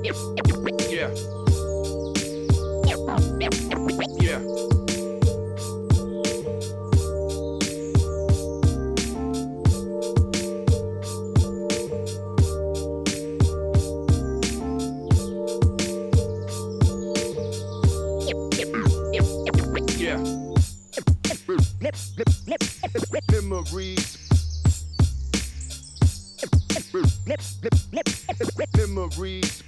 Yeah. Yeah. Yeah. Memories. Memories. Yeah. Memories. Memories.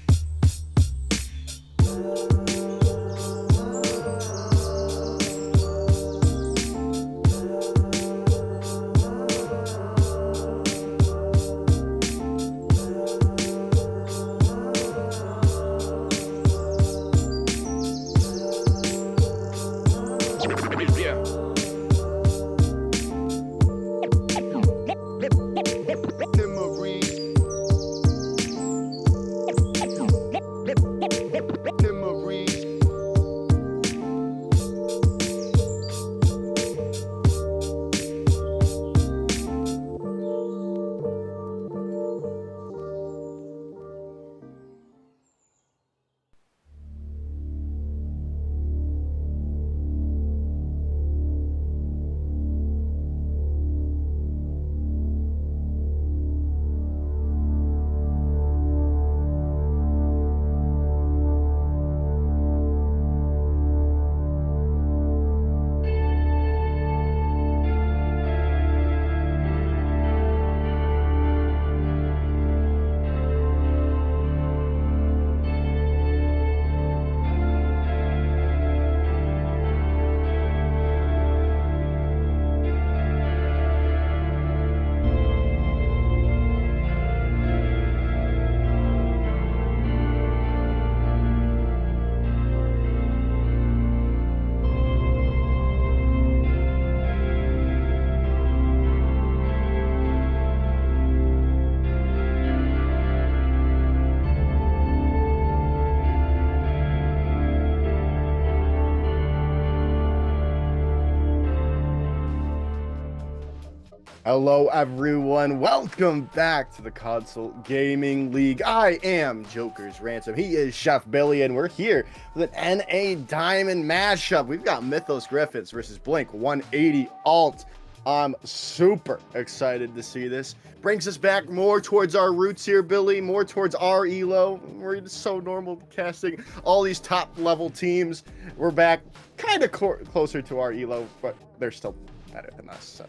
Hello everyone, welcome back to the Console Gaming League. I am Joker's Ransom, he is Chef Billy, and we're here with an NA Diamond mashup. We've got Mythos Griffins versus blink-180 Alt. I'm super excited to see this. Brings us back more towards our roots here, Billy, more towards our elo. We're so normal casting all these top level teams. We're back kind of closer to our elo, but they're still better than us. So,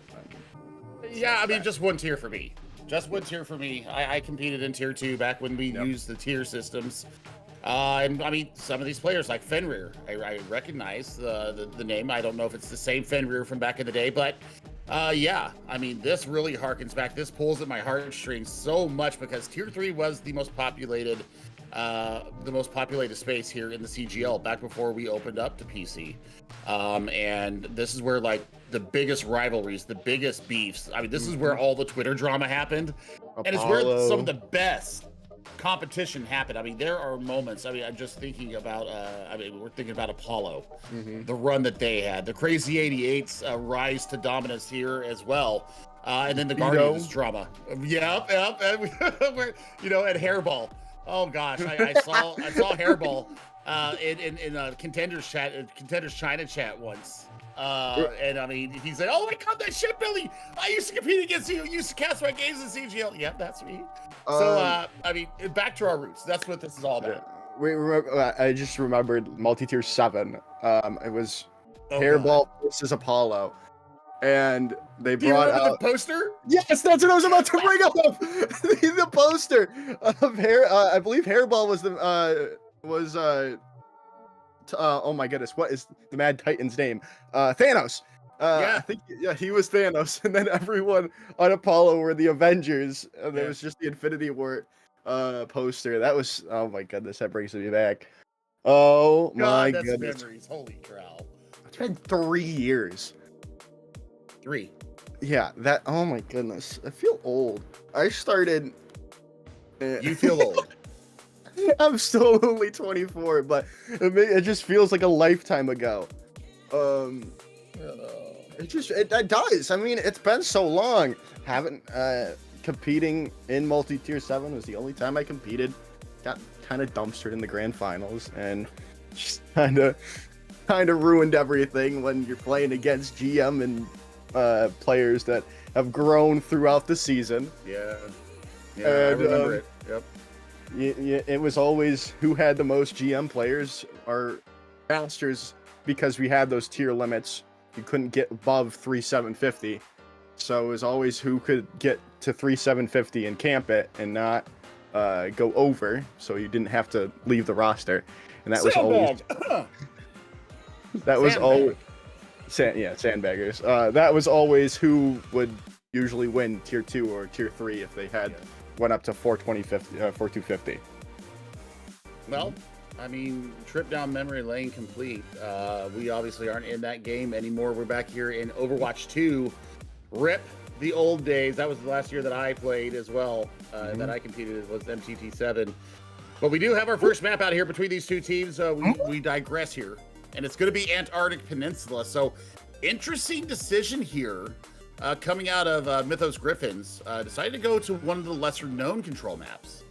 yeah, I mean, just one tier for me. Just one tier for me. I competed in tier 2 back when we used the tier systems. And I mean, some of these players like Fenrir, I recognize the name. I don't know if it's the same Fenrir from back in the day, but yeah, I mean, this really harkens back. This pulls at my heartstrings so much because tier 3 was the most populated space here in the CGL back before we opened up to PC. And this is where like the biggest rivalries, the biggest beefs. I mean, this is where all the Twitter drama happened, and it's where some of the best competition happened. I mean, there are moments. I mean, I'm just thinking about. We're thinking about Apollo, the run that they had, the Crazy 88's rise to dominance here as well. And then the Guardians drama. Yep. And and Hairball. Oh gosh, I saw Hairball in Contenders China chat once. And I mean, he's like, "Oh my God, that shit, Billy! I used to compete against you. Used to cast my games in CGL." Yep, that's me. So I mean, back to our roots. That's what this is all about. I just remembered multi-tier 7. It was Hairball versus Apollo. And they brought out the poster. Yes, that's what I was about to bring up. The poster of I believe Hairball was oh my goodness, what is the Mad Titan's name? Thanos. I think he was Thanos, and then everyone on Apollo were the Avengers, and there was just the Infinity War poster. That was, oh my goodness, that brings me back. Oh my goodness. Memories. Holy cow. It's been 3 years. 3. Yeah, that, oh my goodness. I feel old. I started... You feel old. I'm still only 24, but it just feels like a lifetime ago. It does. I mean, it's been so long. Competing in multi-tier 7 was the only time I competed. got kind of dumpstered in the grand finals and just kind of ruined everything when you're playing against GM and players that have grown throughout the season. Yeah, And, I remember it. Yep. It was always who had the most GM players or masters, because we had those tier limits. You couldn't get above 3,750. So it was always who could get to 3,750 and camp it and not go over, so you didn't have to leave the roster. And that was always sandbaggers. That was always who would usually win tier 2 or tier 3 if they had went up to 4,250. Well, I mean, trip down memory lane complete. We obviously aren't in that game anymore. We're back here in Overwatch 2. Rip the old days. That was the last year that I played as well. That I competed was MTT7. But we do have our first map out here between these two teams. We digress here, and it's going to be Antarctic Peninsula. So, interesting decision here coming out of Mythos Griffins. Decided to go to one of the lesser-known control maps.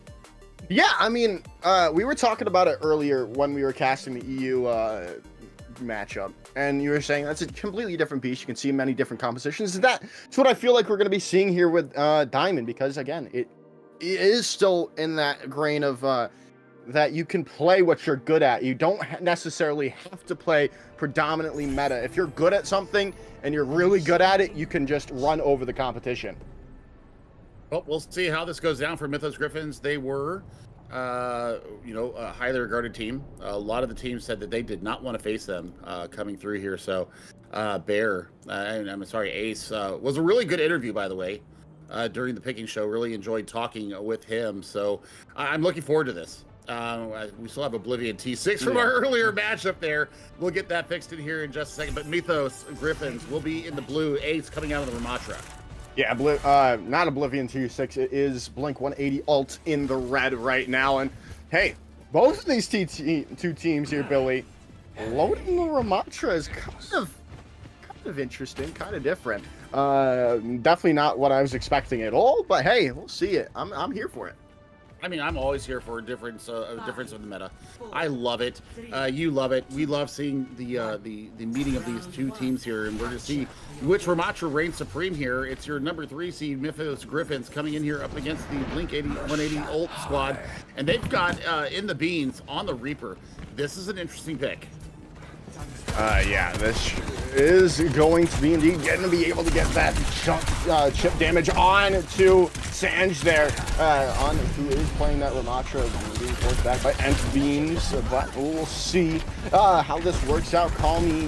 Yeah, I mean, we were talking about it earlier when we were casting the EU matchup, and you were saying that's a completely different beast. You can see many different compositions. That's what I feel like we're going to be seeing here with Diamond, because again, it is still in that grain of that you can play what you're good at. You don't necessarily have to play predominantly meta. If you're good at something and you're really good at it, you can just run over the competition. Well, we'll see how this goes down for Mythos Griffins. They were, a highly regarded team. A lot of the teams said that they did not want to face them coming through here. So, Ace was a really good interview, by the way, during the picking show. Really enjoyed talking with him. So, I'm looking forward to this. We still have Oblivion T6 from our earlier matchup there. We'll get that fixed in here in just a second. But Mythos Griffins will be in the blue. Ace coming out of the Ramatra. Yeah, not Oblivion T6. It is blink-180 alt in the red right now. And hey, both of these two teams here, Billy, loading the Ramatra is kind of interesting, kind of different. Definitely not what I was expecting at all. But hey, we'll see it. I'm here for it. I mean, I'm always here for a difference of the meta. I love it. You love it. We love seeing the meeting of these two teams here, and we're going to see which Ramatra reigns supreme here. It's your number 3 seed Mythos Griffins coming in here up against the blink-180 ult squad, and they've got in the beans on the Reaper. This is an interesting pick. Yeah, this is going to be indeed going to be able to get that chip damage on to Sanj there, who is playing that Ramatra, being forced back by Ent Beams, but we'll see how this works out. Call me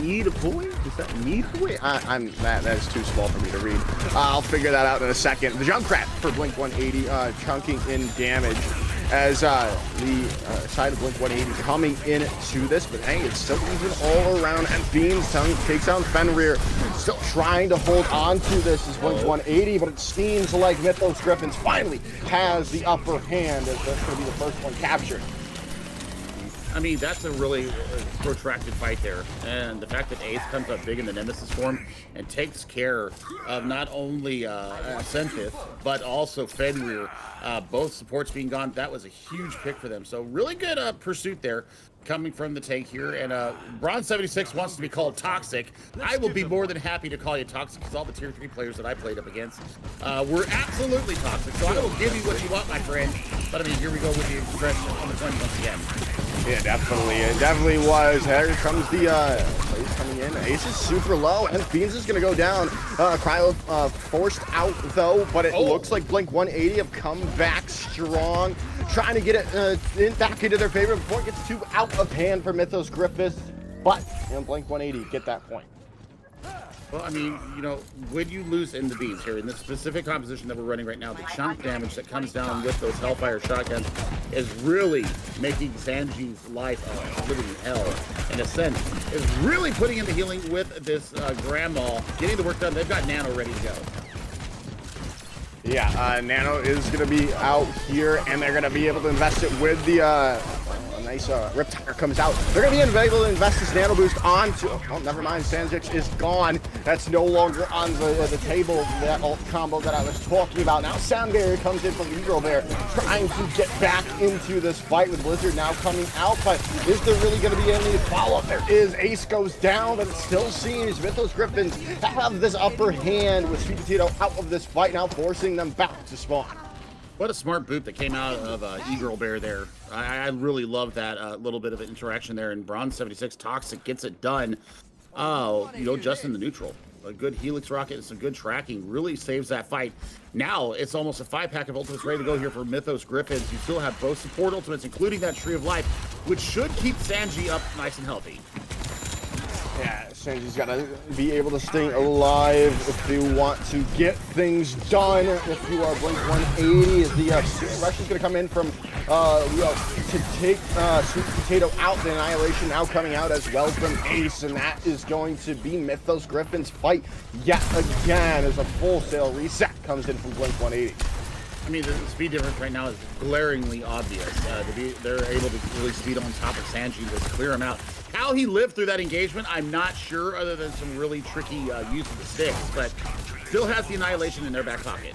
Need Boy? Is that Need Boy? That is too small for me to read. I'll figure that out in a second. The Junkrat for blink-180, chunking in damage as the side of blink-180 coming into this, but hey, it's still even all around. And Beams takes down Fenrir, still trying to hold on to this as blink-180, but it seems like Mythos Griffins finally has the upper hand, as that's going to be the first one captured. I mean, that's a really protracted fight there. And the fact that Ace comes up big in the Nemesis form and takes care of not only Senthith, but also Fenrir, both supports being gone, that was a huge pick for them. So really good pursuit there coming from the tank here. And Bron76 wants to be called toxic. I will be more than happy to call you toxic, because all the tier 3 players that I played up against were absolutely toxic. So I will give you what you want, my friend. But I mean, here we go with the expression on the 20 once again. Yeah, definitely. It definitely was. Here comes the plays coming in. Ace is super low, and Beans is going to go down. Cryo forced out, though, but it looks like blink-180 have come back strong, trying to get it back into their favor before it gets too out of hand for Mythos Griffins. But blink-180 get that point. Well, I mean, when you lose in the beans here, in this specific composition that we're running right now, the chunk damage that comes down with those Hellfire shotguns is really making Sanji's life a living hell, in a sense. Is really putting in the healing with this Grandma, getting the work done. They've got Nano ready to go. Yeah, Nano is going to be out here, and they're going to be able to invest it with the nice Riptire comes out. They're going to be able to invest this Nano boost onto... Oh, never mind. Sanjix is gone. That's no longer on the table, that ult combo that I was talking about. Now Sound Barrier comes in from Eagle there, trying to get back into this fight with Blizzard now coming out, but is there really going to be any follow-up? There is. Ace goes down, but it still seems Mythos Griffins have this upper hand with Sweet Potato out of this fight, now forcing them back to spawn. What a smart boot that came out of E-Girl Bear there. I really love that little bit of interaction there, and Bronze 76 Toxic gets it done. Just in the neutral. A good Helix Rocket and some good tracking really saves that fight. Now it's almost a 5-pack of ultimates ready to go here for Mythos Griffins. You still have both support ultimates, including that Tree of Life, which should keep Sanji up nice and healthy. Yeah, Sanji's got to be able to stay alive if they want to get things done. If you are blink-180, the rush is going to come in from to take Sweet Potato out. The Annihilation now coming out as well from Ace, and that is going to be Mythos Griffin's fight yet again as a full sail reset comes in from blink-180. I mean, the speed difference right now is glaringly obvious. They're able to really speed on top of Sanji to clear him out. How he lived through that engagement, I'm not sure, other than some really tricky use of the sticks, but still has the Annihilation in their back pocket.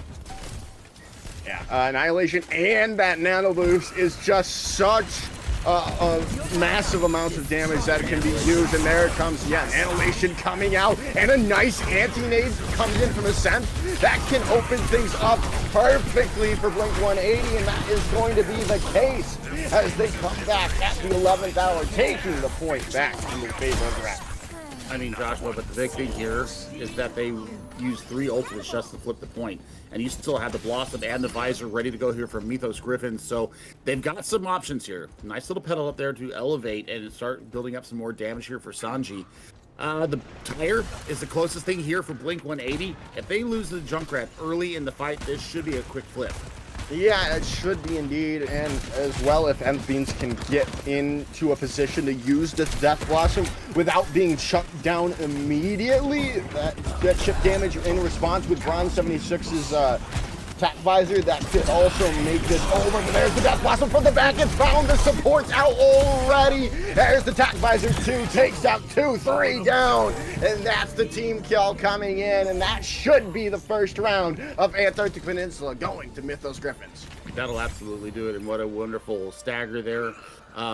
Yeah, Annihilation and that Nano Boost is just such a massive amounts of damage that can be used, and there it comes. Yeah, Annihilation coming out, and a nice anti-nade comes in from Ascent. That can open things up perfectly for blink-180, and that is going to be the case as they come back at the 11th hour, taking the point back in the favor of Rat. I mean, Joshua, but the big thing here is that they use 3 ultimates just to flip the point. And you still have the Blossom and the Visor ready to go here from Mythos Griffins. So they've got some options here. Nice little pedal up there to elevate and start building up some more damage here for Sanji. The tire is the closest thing here for blink-180. If they lose the Junkrat early in the fight, this should be a quick flip. Yeah, it should be indeed, and as well if Nth Beans can get into a position to use this Death Blossom without being shut down immediately, that chip damage in response with Bronze 76's Tac Visor, that could also make this over. But there's the Death Blossom from the back. It's found the supports out already. There's the Tac Visor 2, takes out 2, 3 down. And that's the team kill coming in. And that should be the first round of Antarctic Peninsula going to Mythos Griffins. That'll absolutely do it. And what a wonderful stagger there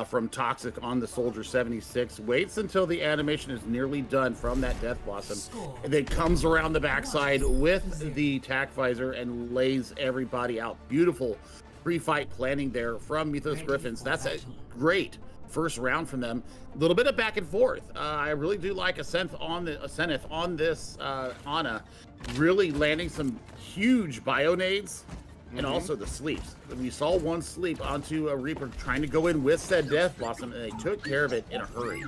from Toxic on the Soldier 76. Waits until the animation is nearly done from that Death Blossom, and then comes around the backside with the Tac Visor and lays everybody out. Beautiful pre-fight planning there from Mythos Griffins. That's a great first round from them. A little bit of back and forth. I really do like Ascent on this Ana, really landing some huge Bionades. And also the sleeps. We saw one sleep onto a Reaper trying to go in with said Death Blossom, and they took care of it in a hurry.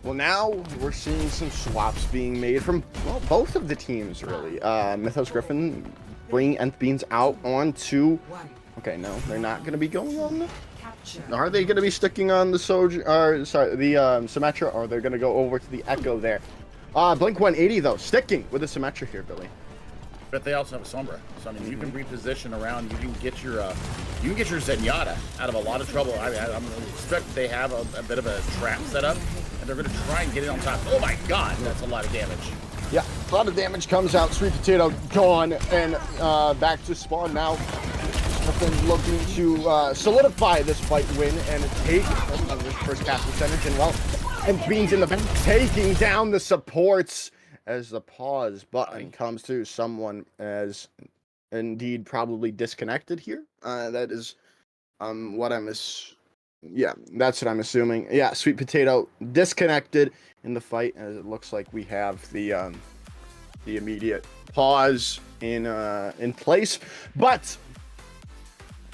Well, now we're seeing some swaps being made from, well, both of the teams, really. Mythos Griffin bringing Nth Beans out onto... Okay, no, they're not going to be going on the... Are they going to be sticking on the Soldier... the Symmetra, or they're going to go over to the Echo there? Blink-180, though, sticking with the Symmetra here, Billy. But they also have a Sombra, so I mean, you can reposition around. You can get your Zenyatta out of a lot of trouble. I'm going to expect they have a bit of a trap set up, and they're going to try and get it on top. Oh my God, that's a lot of damage. Yeah, a lot of damage comes out. Sweet Potato gone, and back to spawn now. Looking to solidify this fight win and take this first cast percentage, and well, and Beans in the back taking down the supports. As the pause button comes to someone as indeed probably disconnected here. That is what that's what I'm assuming. Yeah, Sweet Potato disconnected in the fight, as it looks like we have the immediate pause in place. But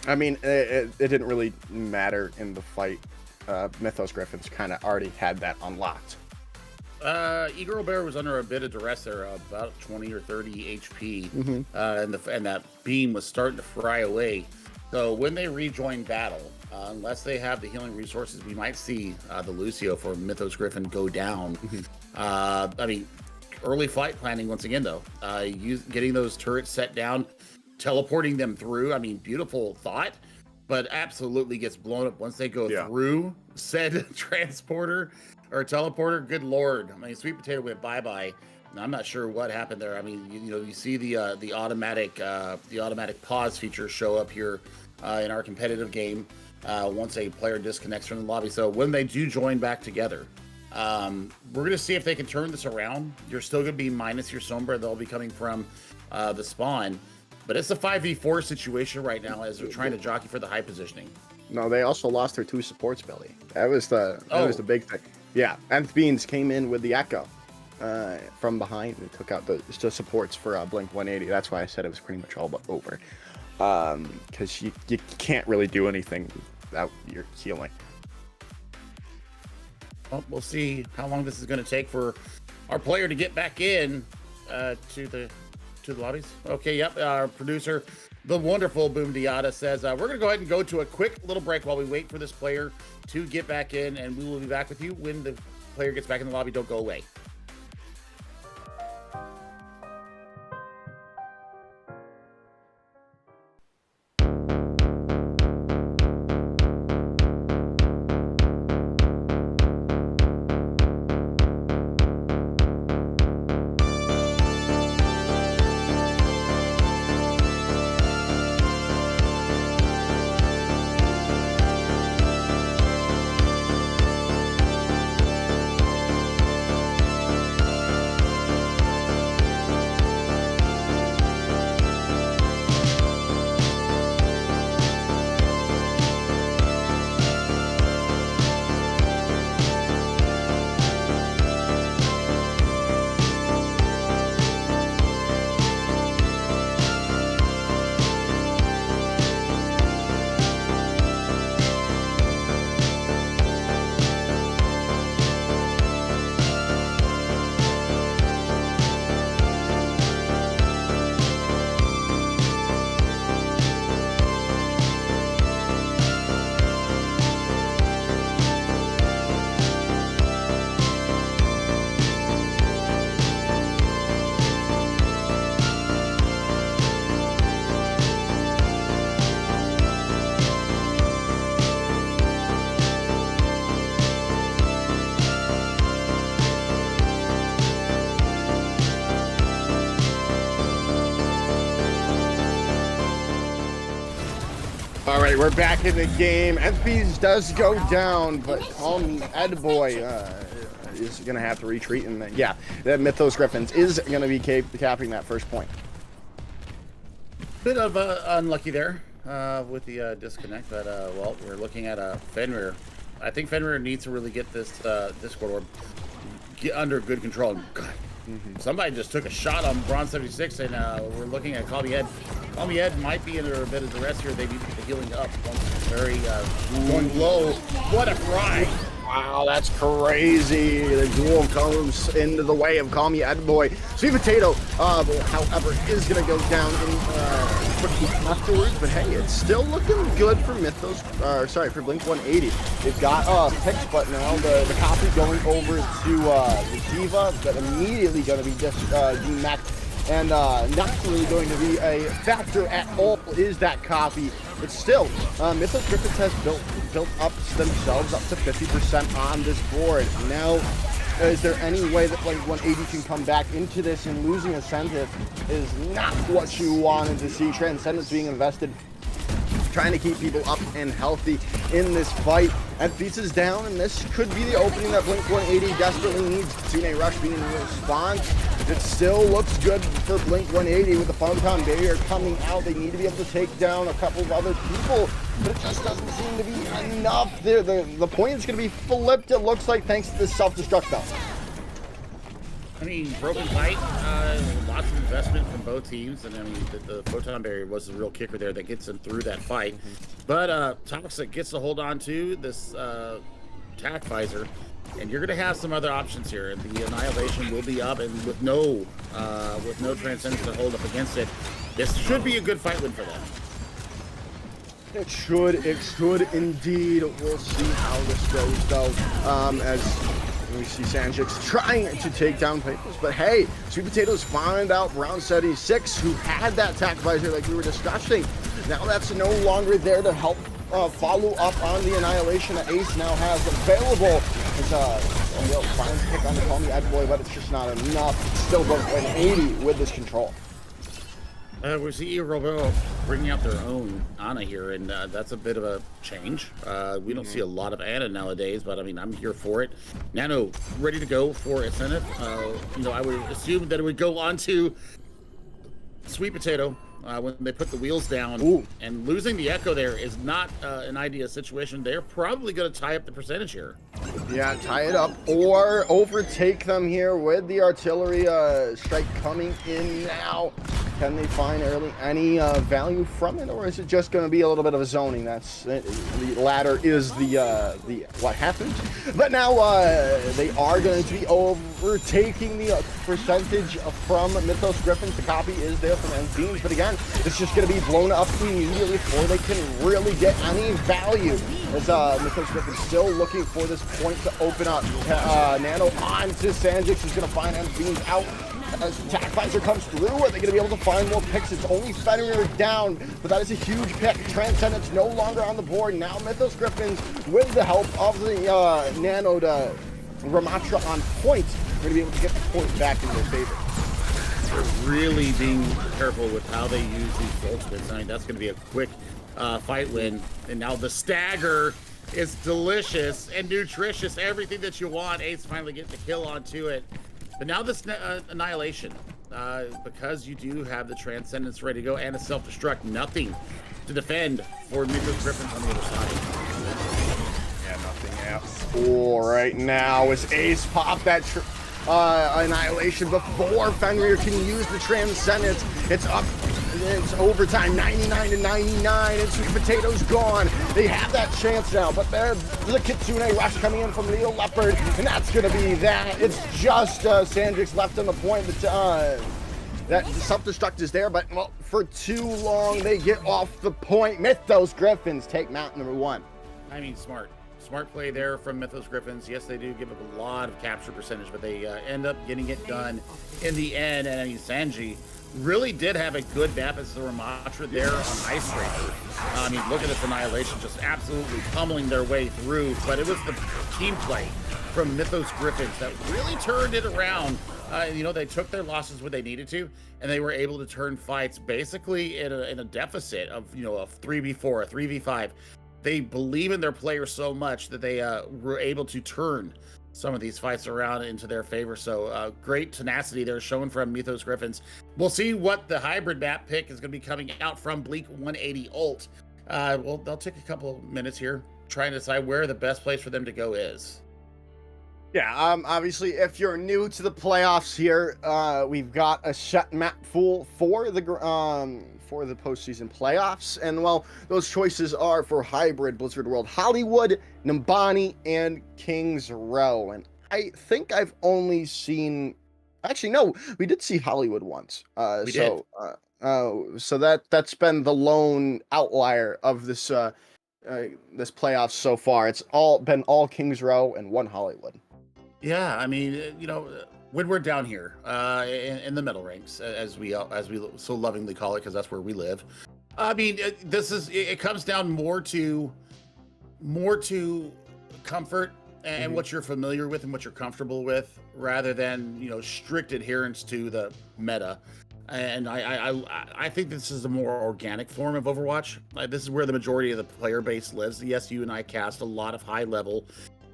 I mean, it didn't really matter in the fight. Mythos Griffins kind of already had that unlocked. E-Girl Bear was under a bit of duress there, about 20 or 30 HP, and that beam was starting to fry away. So when they rejoin battle, unless they have the healing resources, we might see the Lucio for Mythos Griffin go down. I mean, early fight planning once again, though. Getting those turrets set down, teleporting them through. I mean, beautiful thought, but absolutely gets blown up once they go through said transporter or teleporter. Good Lord. I mean, Sweet Potato went bye-bye. I'm not sure what happened there. I mean, you know, you see the automatic pause feature show up here in our competitive game once a player disconnects from the lobby. So when they do join back together, we're gonna see if they can turn this around. You're still gonna be minus your Sombra. They'll be coming from the spawn, but it's a 5v4 situation right now as they're trying to jockey for the high positioning. No, they also lost their 2 supports, Billy. That was the big thing. Yeah, Nth Beans came in with the Echo from behind and took out the supports for blink-180. That's why I said it was pretty much all but over. Because you can't really do anything without your healing. Well, we'll see how long this is going to take for our player to get back in to the lobbies. Okay, yep. Our producer, the wonderful Boom Diata, says we're going to go ahead and go to a quick little break while we wait for this player to get back in, and we will be back with you when the player gets back in the lobby. Don't go away. All right, we're back in the game. FBs does go down, but Ed Boy is going to have to retreat. And yeah, that Mythos Griffins is going to be capping that first point. Bit of unlucky there with the disconnect, but well, we're looking at Fenrir. I think Fenrir needs to really get this Discord orb under good control. God, somebody just took a shot on Bronze 76, and we're looking at Call Me Ed. Call Me Ed might be under a bit of duress here. They need to be healing up. Very going low. What a fry! Wow, that's crazy. The duel comes into the way of Call Me Ed Boy. Sweet Potato, however, is going to go down in quickly afterwards. But hey, it's still looking good for Mythos. For blink-180. They've got picks, but now the copy going over to the Diva, but immediately going to be demeched. And not really going to be a factor at all is that copy. But still, Mythos Griffins has built up themselves up to 50% on this board. Now, is there any way that like 180 can come back into this, and losing Ascendant is not what you wanted to see. Transcendence being invested, trying to keep people up and healthy in this fight. And Beats is down, and this could be the opening that blink-180 desperately needs. Kitsune Rush being in response. It still looks good for blink-180 with the Photon Barrier coming out. They need to be able to take down a couple of other people, but it just doesn't seem to be enough. The point is going to be flipped, it looks like, thanks to this self-destruct though. I mean, broken fight, lots of investment from both teams, and I mean, the Photon Barrier was the real kicker there that gets them through that fight. But Toxic gets to hold on to this Tac Visor, and you're going to have some other options here. The Annihilation will be up, and with no Transcendence to hold up against it, this should be a good fight win for them. It should indeed. We'll see how this goes though, as we see Sanjix trying to take down Papers, but hey, Sweet Potatoes find out Round 76, who had that Tac Visor like we were discussing. Now that's no longer there to help follow up on the Annihilation that Ace now has available. It's and will finally pick on the Call Me Ed Boy, but it's just not enough. Still going an 80 with this control. We see Robo bringing out their own Ana here, and that's a bit of a change. We don't see a lot of Ana nowadays, but I mean, I'm here for it. Nano ready to go for Ascendant. I would assume that it would go on to Sweet Potato when they put the wheels down. Ooh. And losing the Echo there is not an ideal situation. They're probably going to tie up the percentage here. Yeah, tie it up or overtake them here with the artillery strike coming in now. Can they find any value from it, or is it just going to be a little bit of a zoning? That's the latter is the what happened. But now they are going to be overtaking the percentage from Mythos Griffins. The copy is there from Enzines, but again, it's just going to be blown up immediately before they can really get any value. As Mythos Griffins still looking for this point to open up. Nano on to Sanjix. He's going to find Enzines out. As Attack Visor comes through, are they going to be able to find more picks? It's only Fenrir down, but that is a huge pick. Transcendence no longer on the board. Now Mythos Griffins, with the help of the Nano to Ramatra on point, are going to be able to get the point back in their favor. They're really being careful with how they use these Volt Spins. I mean, that's going to be a quick fight win. And now the stagger is delicious and nutritious. Everything that you want. Ace finally getting the kill onto it. But now this Annihilation, because you do have the Transcendence ready to go and a self-destruct, nothing to defend for Mythos Griffins on the other side. Yeah, nothing else. Oh, right now as Ace pop that Annihilation before Fenrir can use the Transcendence. It's up. It's overtime, 99 to 99, and Sweet Potato's gone. They have that chance now, but there's the Kitsune rush coming in from Leo Leopard, and that's going to be that. It's just Sandrix left on the point. That self-destruct is there, but well, for too long, they get off the point. Mythos Griffins take map number 1. I mean, smart play there from Mythos Griffins. Yes, they do give up a lot of capture percentage, but they end up getting it done in the end. And I mean, Sanji really did have a good map as the Ramatra there on Ice Racer. I mean, look at this Annihilation just absolutely pummeling their way through, but it was the team play from Mythos Griffins that really turned it around. They took their losses when they needed to, and they were able to turn fights basically in a deficit of, a 3v4, a 3v5. They believe in their players so much that they were able to turn some of these fights around into their favor. So great tenacity there shown from Mythos Griffins. We'll see what the hybrid map pick is going to be coming out from blink-180 ult. They'll take a couple of minutes here trying to decide where the best place for them to go is. Yeah, obviously, if you're new to the playoffs here, we've got a set map pool for the postseason playoffs, and well, those choices are for Hybrid, Blizzard World, Hollywood, Nimbani, and Kings Row. And I think I've only seen, actually, no, we did see Hollywood once. So that's been the lone outlier of this this playoffs so far. It's been all Kings Row and one Hollywood. Yeah, I mean, when we're down here in the middle ranks, as we so lovingly call it, because that's where we live. I mean, it comes down more to comfort and what you're familiar with and what you're comfortable with, rather than strict adherence to the meta. And I think this is a more organic form of Overwatch. This is where the majority of the player base lives. Yes, you and I cast a lot of high level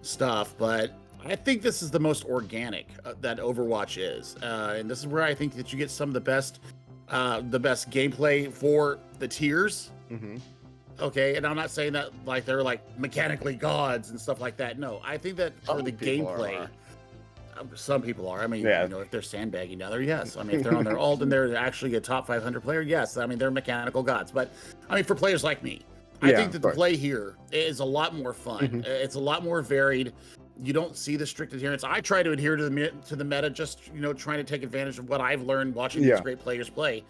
stuff, but I think this is the most organic that Overwatch is, and this is where I think that you get some of the best gameplay for the tiers. Mm-hmm. Okay, and I'm not saying that like they're like mechanically gods and stuff like that. No, I think that for the gameplay, some people are. I mean, if they're sandbagging down there, yes. I mean, if they're on their ult and they're actually a top 500 player, yes. I mean, they're mechanical gods. But I mean, for players like me, I think that the play here is a lot more fun. Mm-hmm. It's a lot more varied. You don't see the strict adherence. I try to adhere to the meta, just trying to take advantage of what I've learned watching these great players play.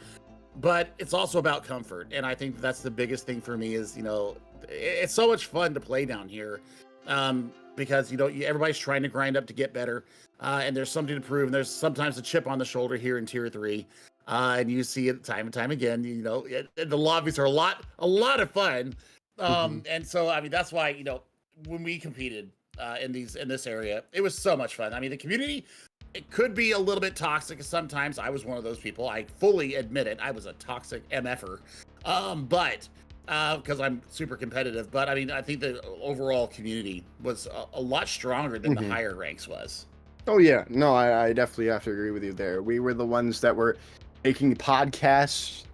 But it's also about comfort, and I think that's the biggest thing for me. Is it's so much fun to play down here, because everybody's trying to grind up to get better, and there's something to prove. And there's sometimes a chip on the shoulder here in Tier 3, and you see it time and time again. The lobbies are a lot of fun, and so I mean that's why when we competed in this area. It was so much fun. I mean, the community, it could be a little bit toxic sometimes. I was one of those people. I fully admit it. I was a toxic MFer. But because I'm super competitive. But I mean, I think the overall community was a lot stronger than the higher ranks was. Oh yeah, no, I definitely have to agree with you there. We were the ones that were making podcasts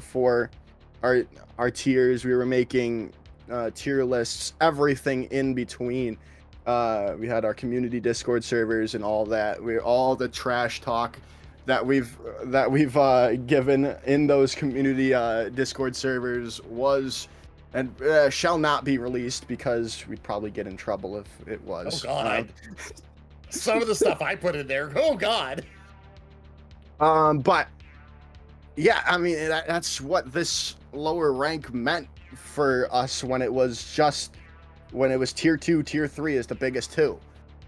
for our tiers. We were making tier lists, everything in between. We had our community Discord servers and all that. All the trash talk that we've given in those community Discord servers was and shall not be released because we'd probably get in trouble if it was. Oh God. Some of the stuff I put in there. Oh God. But yeah, I mean that's what this lower rank meant for us when it was tier 2, tier 3 is the biggest two.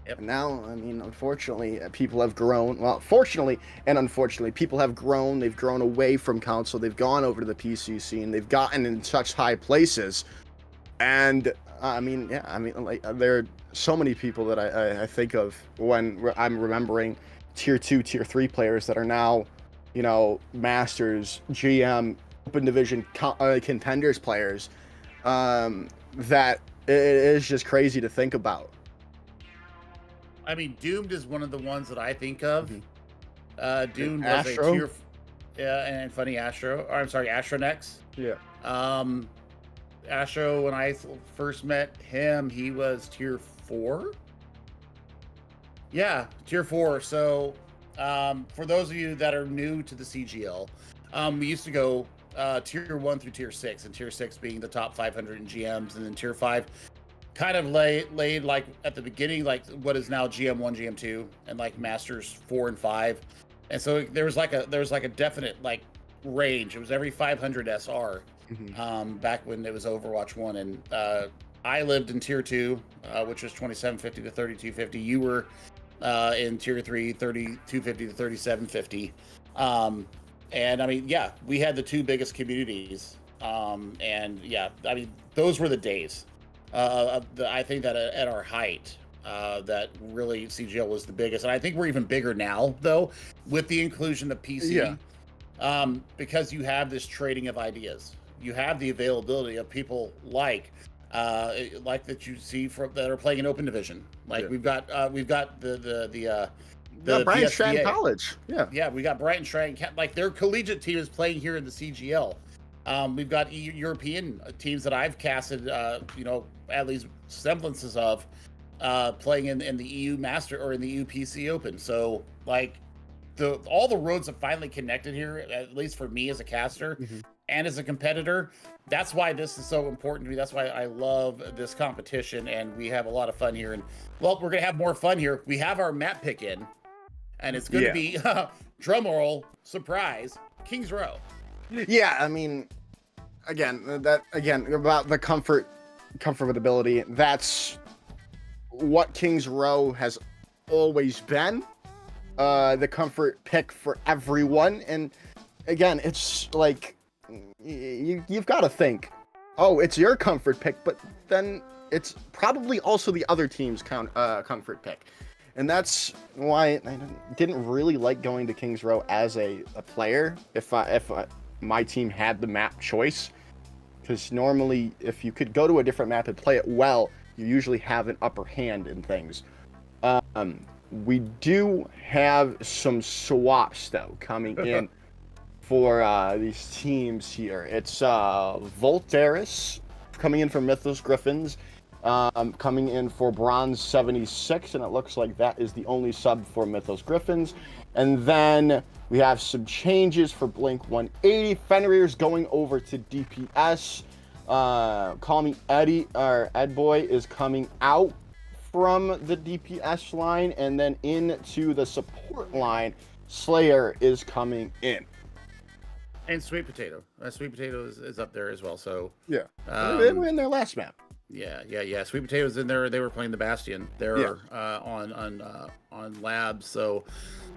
Yep. And now, I mean, unfortunately, people have grown. Well, fortunately and unfortunately, people have grown. They've grown away from console. They've gone over to the PC scene. They've gotten in such high places. And I mean, yeah, I mean, like there are so many people that I think of when I'm remembering tier 2, tier 3 players that are now, you know, Masters, GM, Open Division contenders players. That it is just crazy to think about. I mean, Doomed is one of the ones that I think of. Doomed was Astro? a tier, and funny Astro. Or I'm sorry, Astronex. Yeah. Astro, when I first met him, he was tier 4. Yeah, tier 4. So, for those of you that are new to the CGL, we used to go tier 1 through tier 6, and tier 6 being the top 500 in GMs, and then tier 5 kind of laid like at the beginning, like what is now GM1, GM2, and like Masters 4 and 5. And so there was like a definite like range. It was every 500 SR. Back when it was Overwatch 1, and I lived in tier 2, which was 2750 to 3250. You were in tier 3, 3250 to 3750. And I mean, yeah, we had the two biggest communities. And yeah, I mean, those were the days. I think that at our height, that really CGL was the biggest. And I think we're even bigger now, though, with the inclusion of PC. Yeah. Because you have this trading of ideas. You have the availability of people like that you see that are playing in Open Division. Like we've got the Brian Stratton College. Yeah, we got Brighton Stratton. Like their collegiate team is playing here in the CGL. We've got European teams that I've casted, you know, at least semblances of playing in the EU Master or in the EU PC Open. So like all the roads have finally connected here, at least for me as a caster and as a competitor. That's why this is so important to me. That's why I love this competition, and we have a lot of fun here. And well, we're gonna have more fun here. We have our map pick in, and it's going to be drum roll surprise Kings Row. Yeah, I mean, again about the comfortability. That's what Kings Row has always been. The comfort pick for everyone, and again, it's like you've got to think, oh, it's your comfort pick, but then it's probably also the other team's comfort pick. And that's why I didn't really like going to Kings Row as a player if my team had the map choice. Because normally, if you could go to a different map and play it well, you usually have an upper hand in things. We do have some swaps, though, coming in for these teams here. It's Voltaris coming in for Mythos Griffins. Coming in for Bronze 76, and it looks like that is the only sub for Mythos Griffins. And then we have some changes for blink-180. Fenrir's going over to DPS. Call Me Eddie, or Ed Boy, is coming out from the DPS line, and then into the support line, Slayer is coming in. And Sweet Potato. Sweet Potato is up there as well. So yeah, they were in their last map. Yeah. Sweet Potato's in there. They were playing the Bastion. They're on Labs. So,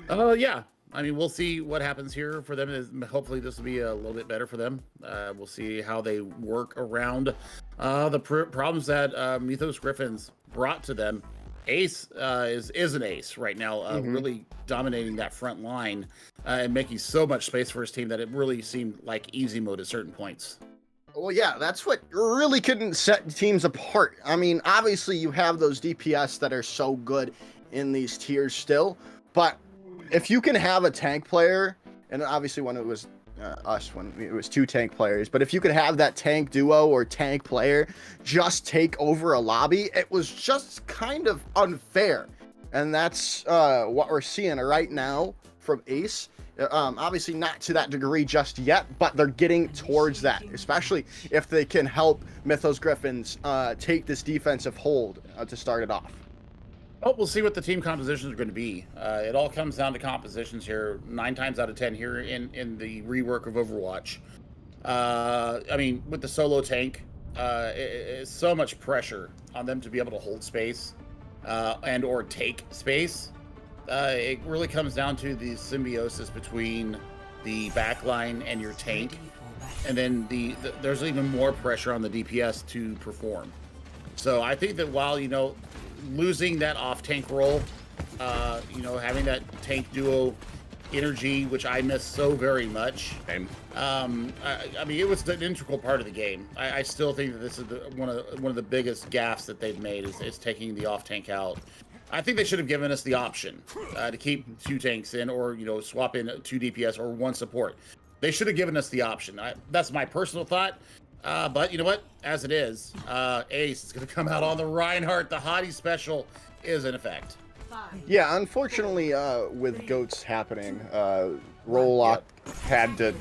yeah. I mean, we'll see what happens here for them. Hopefully, this will be a little bit better for them. We'll see how they work around the problems that Mythos Griffins brought to them. Ace is an ace right now, really dominating that front line and making so much space for his team that it really seemed like easy mode at certain points. Well, yeah, that's what really couldn't set teams apart. I mean, obviously you have those DPS that are so good in these tiers still, but if you can have a tank player, and obviously when it was when it was 2 tank players, but if you could have that tank duo or tank player just take over a lobby, it was just kind of unfair. And that's what we're seeing right now from Ace. Obviously not to that degree just yet, but they're getting towards that, especially if they can help Mythos Griffins take this defensive hold to start it off. Oh, we'll see what the team compositions are going to be. It all comes down to compositions here. 9 times out of 10 here in the rework of Overwatch. I mean, with the solo tank, it's so much pressure on them to be able to hold space and or take space. It really comes down to the symbiosis between the backline and your tank, and then there's even more pressure on the DPS to perform. So I think that while losing that off tank role, having that tank duo energy, which I miss so very much. I mean, it was an integral part of the game. I still think that this is one of the biggest gaffes that they've made is taking the off tank out. I think they should have given us the option to keep 2 tanks in, or swap in 2 DPS or 1 support. They should have given us the option. That's my personal thought. But you know what? As it is, Ace is going to come out on the Reinhardt. The hottie special is in effect. Yeah, unfortunately, with GOATs happening, roll lock had to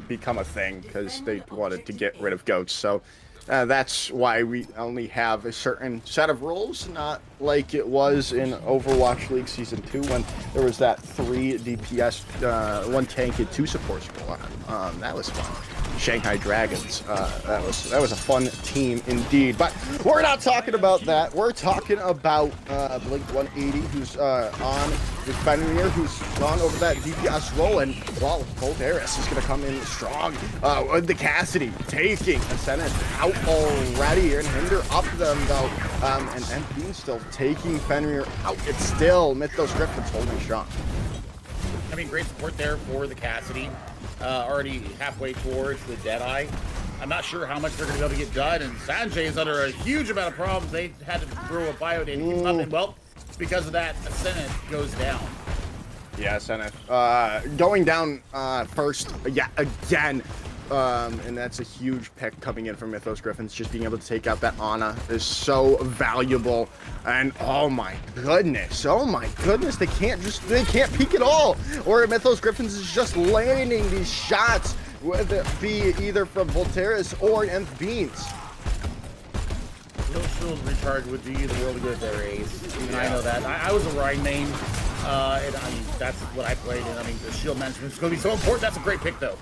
become a thing because they wanted to get rid of GOATs. So that's why we only have a certain set of roles, not like it was in Overwatch League Season 2 when there was that 3 DPS, 1 tank, and 2 supports roll on. That was fun. Shanghai Dragons. That was a fun team indeed. But we're not talking about that. We're talking about blink-180, who's on with Fenrir, who's gone over that DPS role, and well, Volteris is going to come in strong with the Cassidy taking Ascendant out already, and Hinder up them though, and MP still taking Fenrir out. It's still Mythos Griffins holding strong. I mean, great support there for the Cassidy. Already halfway towards the Deadeye. I'm not sure how much they're going to be able to get done, and Sanjay is under a huge amount of problems. They had to throw a biodate to keep up, and well, because of that, Ascendant goes down. Yeah, Ascendant going down first, yeah, again. And that's a huge pick coming in from Mythos Griffins. Just being able to take out that Ana is so valuable. And oh my goodness, they can't peek at all. Or Mythos Griffins is just landing these shots, whether it be either from Volteris or Nth Beans. No shield recharge would do you the world of good there, Ace. I mean, I know that. I was a Rhine main, and I mean, that's what I played in. I mean, the shield management is going to be so important. That's a great pick, though.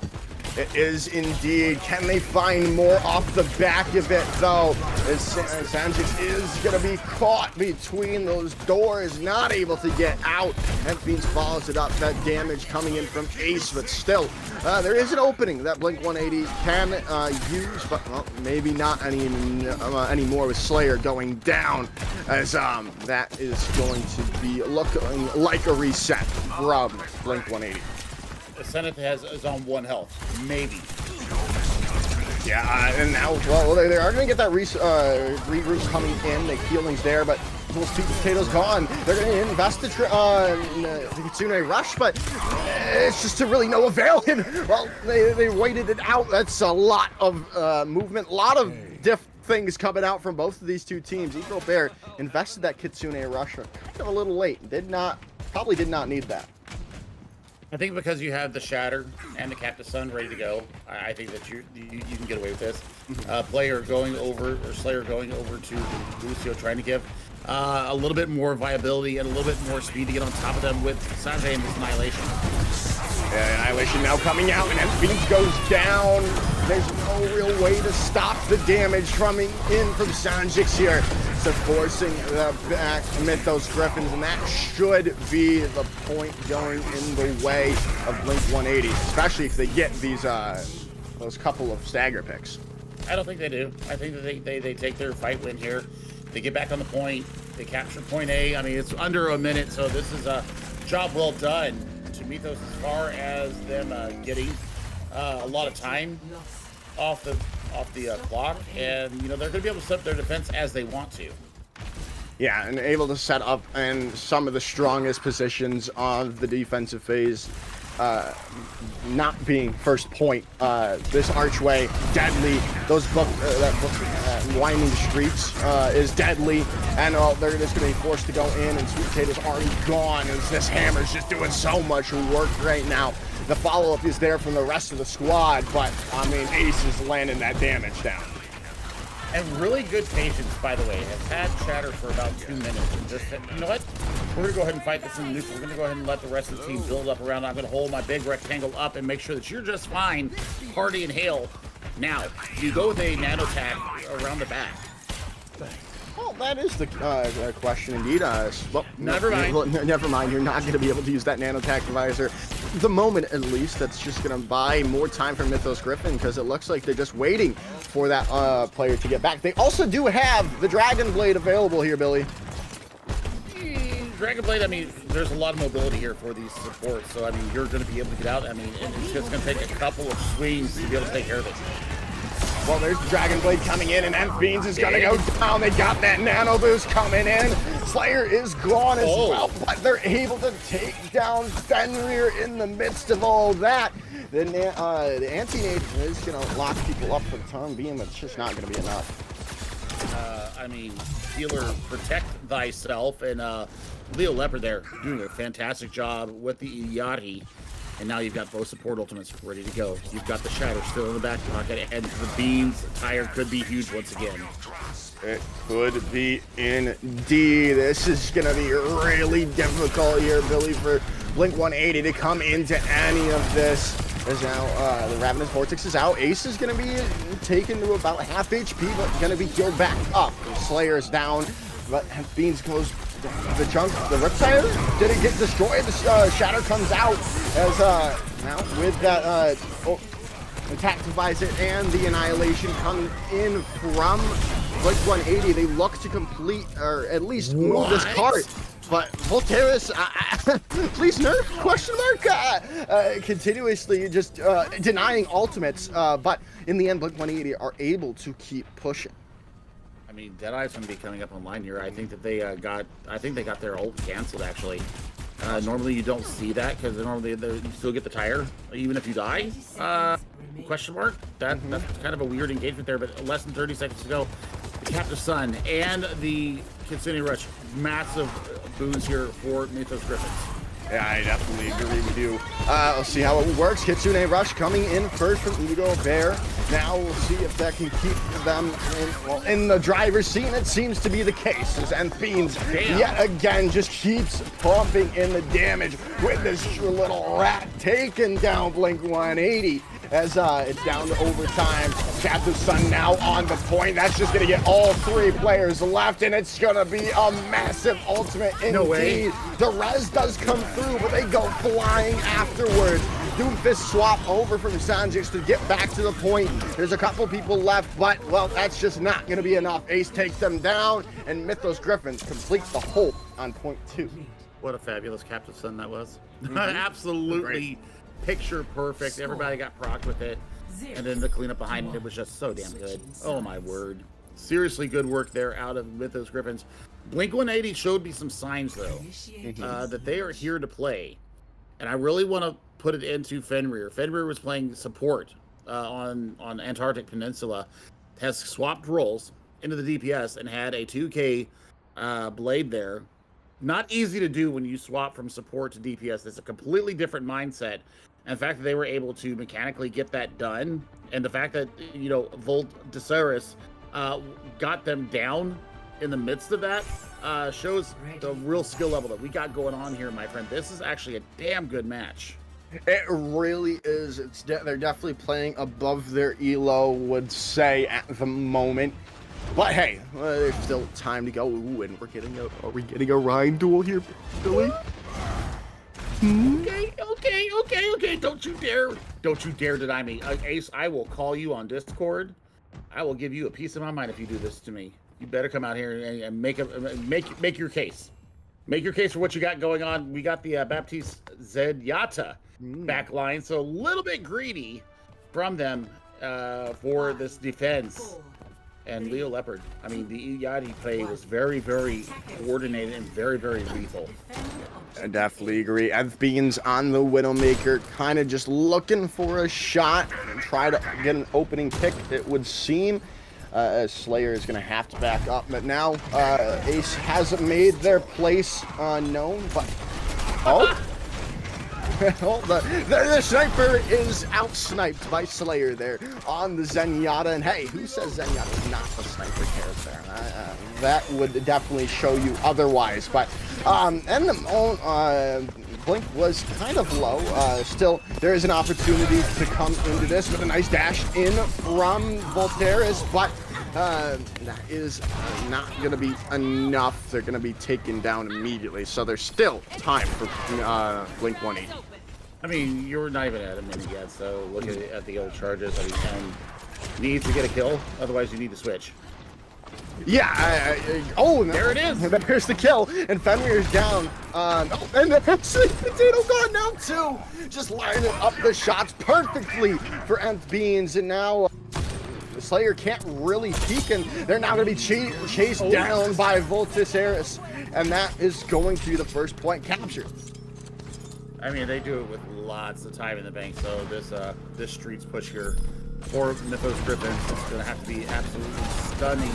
It is indeed. Can they find more off the back of it, though? Sanjay is going to be caught between those doors, not able to get out. And Beans follows it up. That damage coming in from Ace, but still, there is an opening that blink-180 can use, but well, maybe not anymore with Slayer going down, as that is going to be looking like a reset from blink-180. Ascendant is on 1 health, maybe. Yeah, and now, well, they are going to get that regroup coming in. The healing's there, but those 2 potatoes gone. They're going to invest the Kitsune Rush, but it's just to really no avail. And, well, they waited it out. That's a lot of movement, a lot of things coming out from both of these 2 teams. Eco Bear invested that Kitsune Rush kind of a little late. Probably did not need that. I think because you have the Shatter and the Captain Sun ready to go, I think that you can get away with this. Slayer going over to Lucio, trying to give a little bit more viability and a little bit more speed to get on top of them with Sanjay and this Annihilation. Yeah, Annihilation now coming out, and Beans goes down. there's no real way to stop the damage coming in from Sanjix here. So forcing the back Mythos Griffins, and that should be the point going in the way of blink-180, especially if they get these those couple of stagger picks. I don't think they do. I think that they take their fight win here. They get back on the point. They capture point A. I mean, it's under a minute, so this is a job well done to Mythos as far as them getting a lot of time off the clock, and you know they're going to be able to set up their defense as they want to. Yeah, and able to set up in some of the strongest positions of the defensive phase. Not being first point, this archway deadly. Those winding streets is deadly, and they're just going to be forced to go in. And Sweet Potato's already gone, as this hammer's just doing so much work right now. The follow-up is there from the rest of the squad, but I mean, Ace is landing that damage down. And really good patience, by the way. Has had Shatter for about 2 minutes and just said, you know what? We're going to go ahead and fight this in the neutral. We're going to go ahead and let the rest of the team build up around. I'm going to hold my big rectangle up and make sure that you're just fine. Party and hail. Now, you go with a nano attack around the back. Well, that is the question indeed. Well, never mind. Never mind. You're not going to be able to use that nanotac visor. The moment, at least, that's just going to buy more time for Mythos Griffin, because it looks like they're just waiting for that player to get back. They also do have the Dragon Blade available here, Billy. Dragon Blade, I mean, there's a lot of mobility here for these supports, so I mean, you're going to be able to get out. I mean, it's just going to take a couple of swings to be able to take care of it. Well, there's Dragon Blade coming in, and Beans is going to go down. They got that nano boost coming in. Slayer is gone as well, but they're able to take down Fenrir in the midst of all that. The anti-nade is going to lock people up for the time being, but it's just not going to be enough. I mean, healer, protect thyself, and Leo Leopard there doing a fantastic job with the Yachty. And now you've got both support ultimates ready to go. You've got the Shatter still in the back pocket, and the Beans tire could be huge once again. It could be indeed. This is going to be really difficult here, Billy, for blink-180 to come into any of this. As now the Ravenous Vortex is out. Ace is going to be taken to about half HP, but going to be healed back up. Slayer is down, but Beans goes the chunk. The Riptire, did it get destroyed? The Shatter comes out as now with that attack device and the Annihilation coming in from blink-180. They look to complete, or at least move this cart. But Volteris, please nerf, question mark, continuously just denying ultimates, but in the end, blink-180 are able to keep pushing. I mean, Deadeye's going to be coming up online here. I think that they got their ult canceled, actually. Normally you don't see that, because normally you still get the tire, even if you die. Question mark? That's kind of a weird engagement there, but less than 30 seconds to go. The Captive Sun and the Kitsune Rush, massive boons here for Mythos Griffins. Yeah, I definitely agree with you. We'll see how it works. Kitsune Rush coming in first from Indigo Bear. Now we'll see if that can keep them in the driver's seat, and it seems to be the case. As Beans yet again just keeps pumping in the damage with this little rat taking down blink-180. As it's down to overtime. Captive Sun now on the point. That's just going to get all three players left, and it's going to be a massive ultimate indeed. No way. The res does come through, but they go flying afterwards. Doomfist swap over from Sanjix to get back to the point. There's a couple people left, but, well, that's just not going to be enough. Ace takes them down, and Mythos Griffins complete the whole on point 2. What a fabulous Captive Sun that was. Absolutely. Great. Picture perfect. Everybody got procced with it, and then the cleanup behind it was just so damn good. Oh my word, seriously good work there out of Mythos Griffins. blink-180 showed me some signs though, that they are here to play, and I really want to put it into Fenrir. Fenrir was playing support on Antarctic Peninsula, has swapped roles into the DPS and had a 2K blade there. Not easy to do when you swap from support to DPS. It's a completely different mindset. And the fact that they were able to mechanically get that done, and the fact that, you know, Volt Desaris got them down in the midst of that, shows the real skill level that we got going on here, my friend. This is actually a damn good match. It really is. They're definitely playing above their elo, would say, at the moment. But hey, there's still time to go. Ooh, and are we getting a Rhine duel here, Billy? Okay. Don't you dare deny me. Ace, I will call you on Discord. I will give you a piece of my mind if you do this to me. You better come out here and make your case. Make your case for what you got going on. We got the Baptiste Zedyata back line, so a little bit greedy from them for this defense. And Leo Leopard, I mean, the Yachty play was very, very coordinated and very, very lethal. I definitely agree. Beans on the Widowmaker, kind of just looking for a shot and try to get an opening pick, it would seem. Slayer is going to have to back up, but now Ace has made their place known, but... Oh! Well, the sniper is out-sniped by Slayer there on the Zenyatta, and hey, who says Zenyatta's not a sniper character? That would definitely show you otherwise, but Blink was kind of low. Still, there is an opportunity to come into this with a nice dash in from Volteris, but that is not going to be enough. They're going to be taken down immediately, so there's still time for blink-180. I mean, you're not even at a minute yet, so look at the old charges. I mean, Ken needs to get a kill, otherwise you need to switch. Yeah, oh, there it is. There's the kill, and Fenrir's down. And Sweet Potato gone now too. Just lining up the shots perfectly for Nth Beans, and now the Slayer can't really peek, and they're now going to be chased down by Volteris, and that is going to be the first point captured. I mean, they do it with lots of time in the bank, so this streets push here for Mythos Griffins is going to have to be absolutely stunning.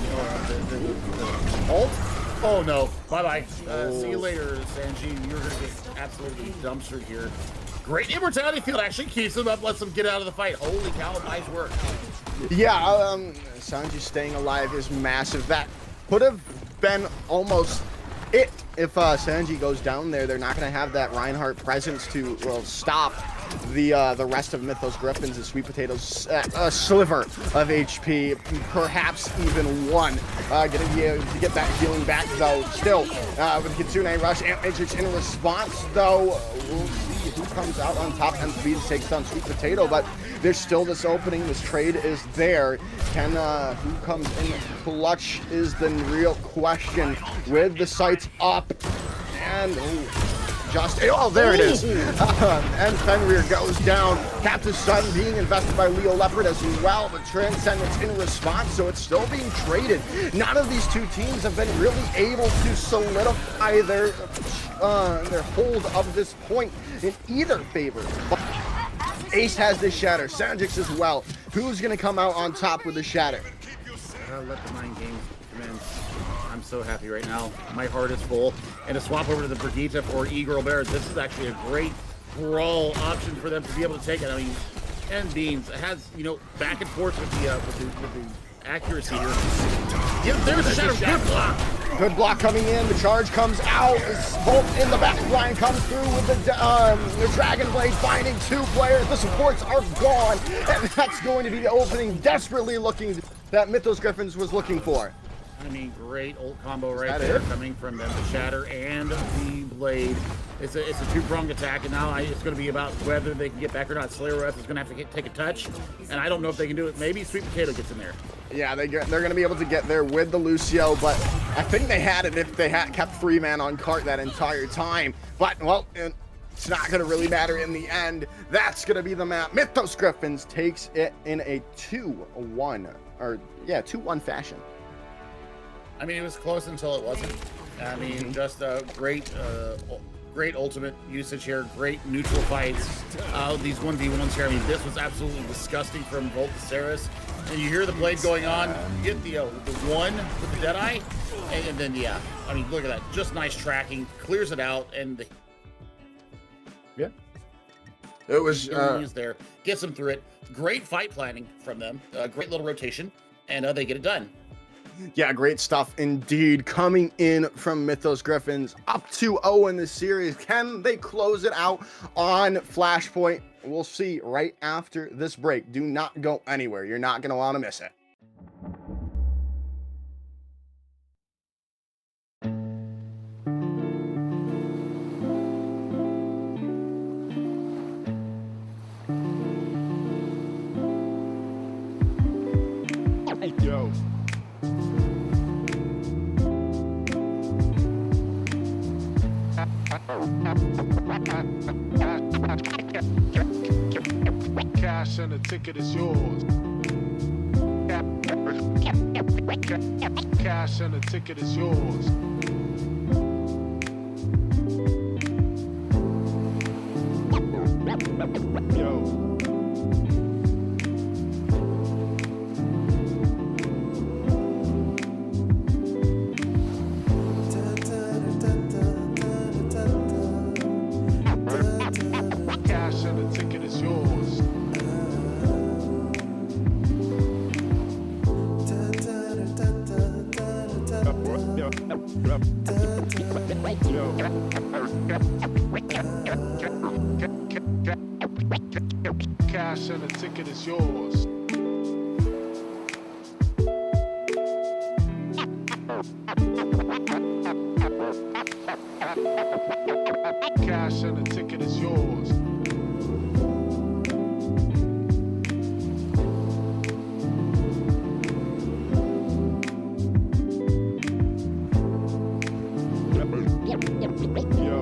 The ult? Oh no, bye-bye. See you later, Sanji. You're going to get absolutely dumpstered here. Great immortality field actually keeps him up, lets him get out of the fight. Holy cow, nice work. Yeah, Sanji staying alive is massive. That could have been almost it. If Sanji goes down there, they're not going to have that Reinhardt presence to, well, stop the rest of Mythos Griffins and Sweet Potatoes a sliver of HP, perhaps even one. Gonna be able to get that healing back, though. Still, with Kitsune Rush, Amp Matrix in response, though, we'll see who comes out on top. And Beans takes down Sweet Potato, but there's still this opening. This trade is there. Can who comes in clutch is the real question. With the sights up, and there it is. And Fenrir goes down. Captive Sun being invested by Leo Leopard as well, but Transcendence in response, so it's still being traded. None of these two teams have been really able to solidify their hold of this point in either favor. But Ace has this shatter, Sanjix as well. Who's gonna come out on top with the shatter? Let the mind games commence. I'm so happy right now. My heart is full. And to swap over to the Brigitte for Eagle Bear, this is actually a great brawl option for them to be able to take it. I mean, and Beans has, you know, back and forth with the accuracy here. Yeah, there's a shadow. Good block. Good block coming in. The charge comes out. Bolt in the back line comes through with the Dragon Blade finding two players. The supports are gone, and that's going to be the opening desperately looking that Mythos Griffins was looking for. I mean, great ult combo right there coming from them. The Shatter and the Blade. It's a two-pronged attack, and now it's going to be about whether they can get back or not. Slayer Ref is going to have to take a touch, and I don't know if they can do it. Maybe Sweet Potato gets in there. Yeah, they're going to be able to get there with the Lucio, but I think they had it if they had kept Freeman on cart that entire time. But, well, it's not going to really matter in the end. That's going to be the map. Mythos Griffins takes it in a 2-1 fashion. I mean, it was close until it wasn't. I mean, just a great ultimate usage here. Great neutral fights. These 1v1s here. I mean, this was absolutely disgusting from Volteris. And you hear the blade going on. You get the one with the Deadeye. And then, yeah. I mean, look at that. Just nice tracking. Clears it out. And yeah. It was there. Gets them through it. Great fight planning from them. Great little rotation. And they get it done. Yeah, great stuff indeed. Coming in from Mythos Griffins, up 2-0 in this series. Can they close it out on Flashpoint? We'll see right after this break. Do not go anywhere. You're not going to want to miss it. Yo. Cash and the ticket is yours. Cash and the ticket is yours. Yo. Cash and the ticket is yours. Cash and the ticket is yours. Cash and the ticket is yours. Yo.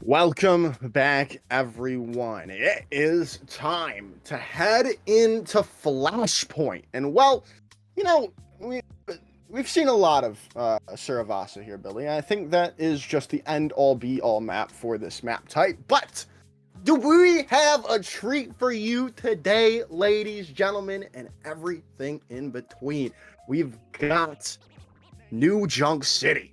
Welcome back, everyone. It is time to head into Flashpoint. And, well, you know, we've seen a lot of Suravasa here, Billy. I think that is just the end-all, be-all map for this map type. But do we have a treat for you today, ladies, gentlemen, and everything in between? We've got New Junk City.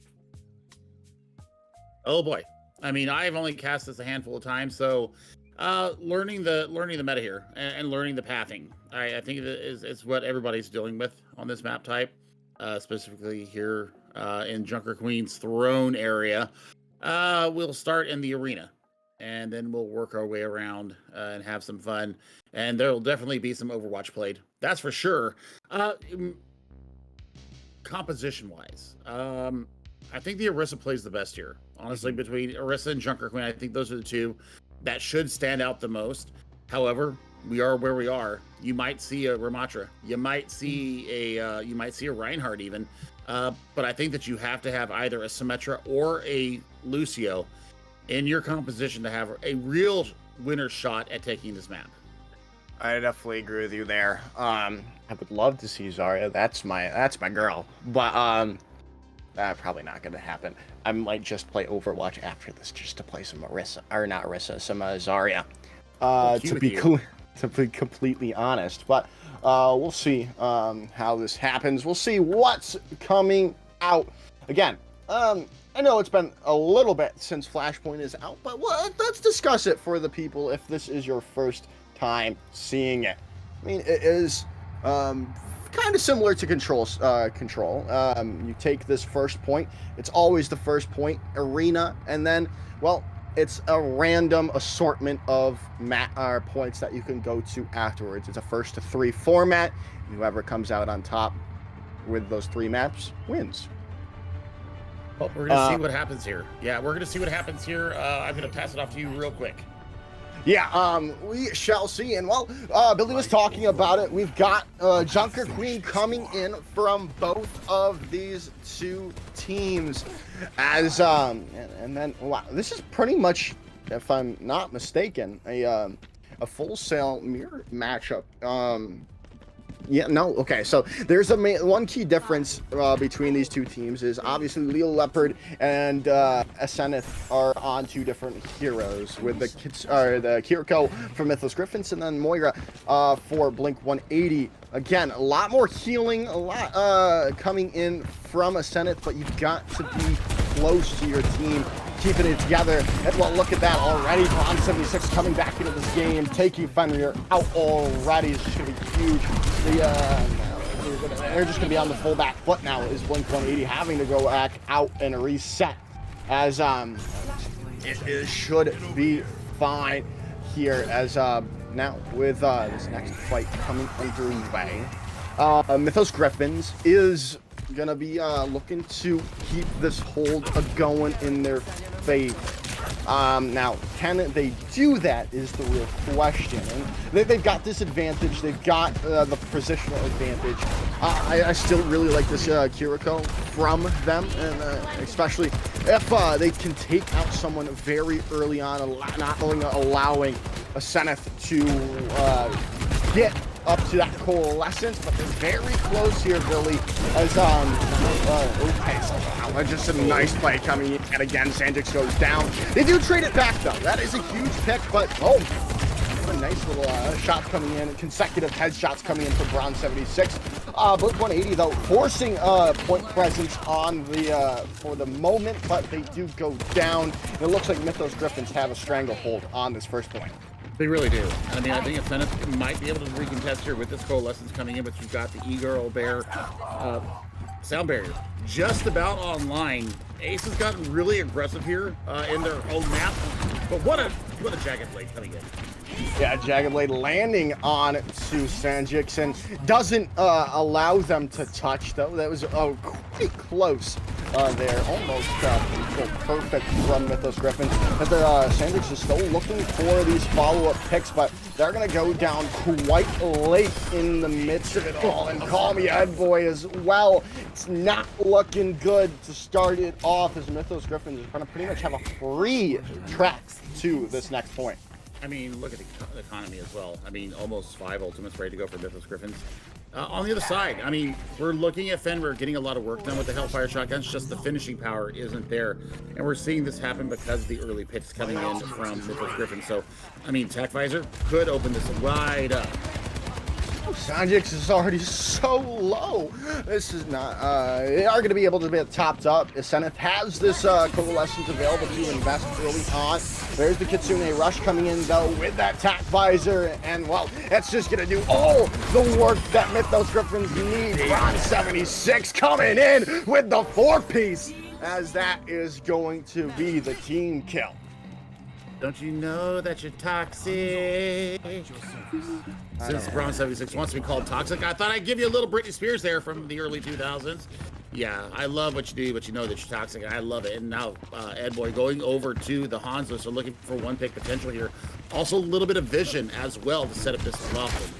Oh boy. I mean, I've only cast this a handful of times, so learning the meta here and learning the pathing, I think is what everybody's dealing with on this map type, specifically here in Junker Queen's throne area. We'll start in the arena, and then we'll work our way around and have some fun. And there will definitely be some Overwatch played, that's for sure. Composition-wise, I think the Orisa plays the best here. Honestly, between Orisa and Junker Queen, I think those are the two that should stand out the most. However, we are where we are. You might see a Ramatra, you might see a Reinhardt even, but I think that you have to have either a Symmetra or a Lucio in your composition to have a real winner shot at taking this map. I definitely agree with you there. I would love to see Zarya. That's my girl, but probably not going to happen. I might just play Overwatch after this just to play some Orisa, or not Orisa, some Zarya. To be completely honest, but we'll see how this happens. We'll see what's coming out. Again, I know it's been a little bit since Flashpoint is out, but let's discuss it for the people if this is your first time seeing it. I mean, it is kind of similar to Control. You take this first point. It's always the first point arena, and then, well, it's a random assortment of points that you can go to afterwards. It's a 1-to-3 format. Whoever comes out on top with those 3 maps wins. Well, we're going to see what happens here. Yeah, we're going to see what happens here. I'm going to pass it off to you real quick. Yeah, we shall see. And, well, Billy was talking about it. We've got Junker Queen coming in from both of these two teams. As, and then, wow, this is pretty much, if I'm not mistaken, a Full Sail mirror matchup. Yeah, no, okay, so there's one key difference between these two teams is obviously Leo Leopard and Asenith are on 2 different heroes, with the Kiriko for Mythos Griffins and then Moira for blink-180. Again, a lot more healing, a lot coming in from Asenith, but you've got to be close to your team, keeping it together. And, well, look at that already. Bronze 76 coming back into this game, taking Fenrir out already. This is going to be huge. They're just going to be on the full back foot now, is blink-180 having to go back out and reset, as it should be fine here, as now with this next fight coming underway. Mythos Griffins is going to be looking to keep this hold going in their favor. Now, can they do that is the real question. And they've got this advantage. They've got the positional advantage. I still really like this Kiriko from them, and especially if they can take out someone very early on, not only allowing a Asenith to get up to that coalescence, but they're very close here, Billy, as okay, so just a nice play coming in, and again, Sandix goes down. They do trade it back, though. That is a huge pick, but a nice little shot coming in, consecutive headshots coming in for Bronze 76. Blink-180, though, forcing point presence on the for the moment, but they do go down. And it looks like Mythos Griffins have a stranglehold on this first point. They really do. I mean, I think Asenith might be able to recontest here with this coalescence coming in, but you've got the E-Girl Bear sound barrier just about online. Ace has gotten really aggressive here in their own map, but what a Jagged Blade coming in. Yeah, Jagged Blade landing on to Sanjix and doesn't allow them to touch, though. That was quite close. there. Almost perfect from Mythos Griffins. As Sanders is still looking for these follow-up picks, but they're going to go down quite late in the midst of it all. And call me Ed Boy as well. It's not looking good to start it off, as Mythos Griffins is going to pretty much have a free track to this next point. I mean, look at the economy as well. I mean, almost 5 ultimates ready to go for Mythos Griffins. On the other side, I mean, we're looking at Fenrir getting a lot of work done with the Hellfire shotguns, just the finishing power isn't there. And we're seeing this happen because of the early picks coming in from Mythos Griffins. So, I mean, Tech Visor could open this wide up. Sanjix is already so low. This is not, they are going to be able to be topped up. Zenith has this coalescence available to invest early on. There's the Kitsune Rush coming in, though, with that Tack Visor. And, well, that's just going to do all the work that Mythos Griffins need. Ron 76 coming in with the 4-piece, as that is going to be the team kill. Don't you know that you're toxic? Since Braun 76 wants to be called toxic, I thought I'd give you a little Britney Spears there from the early 2000s. Yeah, I love what you do, but you know that you're toxic. I love it. And now Ed Boy going over to the Hanzo, so looking for 1-pick potential here. Also a little bit of vision as well to set up this muffin.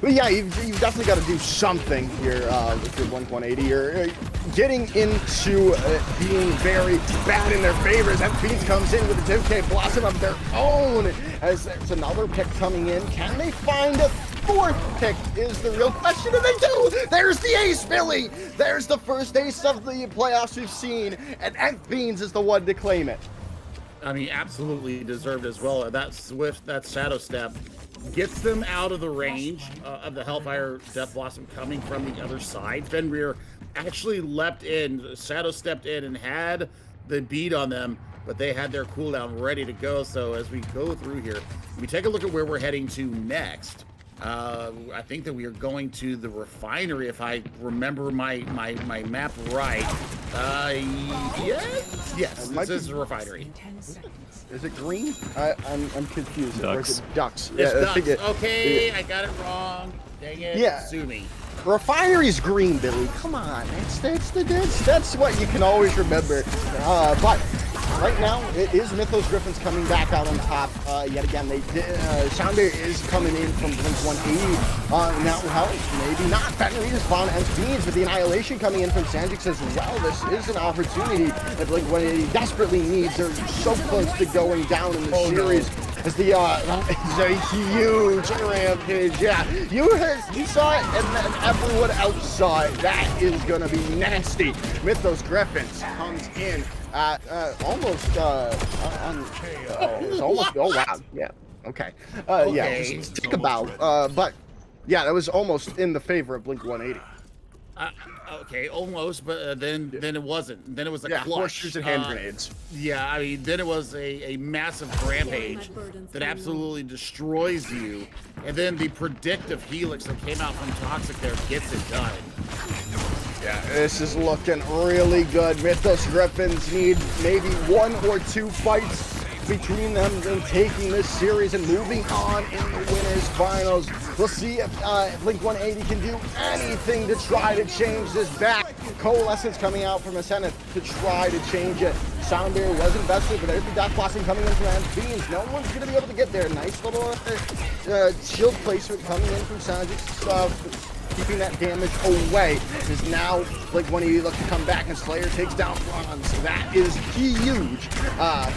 But yeah, you've definitely got to do something here with your blink-180. You're getting into being very bad in their favor. As that Fiends comes in with a 10K Blossom of their own. As there's another pick coming in. Can they find a 4th pick is the real question, and they do! There's the ace, Billy! There's the first ace of the playoffs we've seen, and Nth Beans is the one to claim it. I mean, absolutely deserved as well. That Swift, that Shadow Step, gets them out of the range of the Hellfire Death Blossom coming from the other side. Fenrir actually leapt in, Shadow stepped in and had the beat on them, but they had their cooldown ready to go. So as we go through here, we take a look at where we're heading to next. I think that we are going to the refinery, if I remember my map right. Yes, this is the refinery. Is it green? I'm confused. Ducks. Or is it ducks? It's Yeah, ducks. Okay, I got it wrong. Dang it. Yeah. Sue me. Refinery's green, Billy. Come on, that's what you can always remember. But right now, it is Mythos Griffins coming back out on top. Yet again, they did. Sounder is coming in from blink-180. Now, hell, maybe not. Fenrir is Von and Beans with the Annihilation coming in from Sanjix as well. This is an opportunity that blink-180 desperately needs. They're so close to going down in the series. No. As the it's a huge rampage. Yeah, you saw it, and then everyone else saw it. That is gonna be nasty. Mythos Griffins comes in at almost it's almost. Oh wow, yeah, okay, yeah. Just think about, but yeah, that was almost in the favor of Blink-180. Okay, almost, but then it wasn't. Then it was a clutch. Horseshoes and hand grenades. Yeah, I mean, then it was a massive rampage that absolutely destroys you, and then the predictive helix that came out from Toxic there gets it done. Yeah, this is looking really good. Mythos Griffins need maybe 1 or 2 fights between them and taking this series and moving on in the winners finals. We'll see if blink-180 can do anything to try to change this back. Coalescence coming out from a Zenith to try to change it. Sounder was invested, but there's the Death Blossom coming in from Beans. No one's going to be able to get there. Nice little shield placement coming in from Sanjix. Keeping that damage away is now blink-180 looks to come back, and Slayer takes down Bronze. That is huge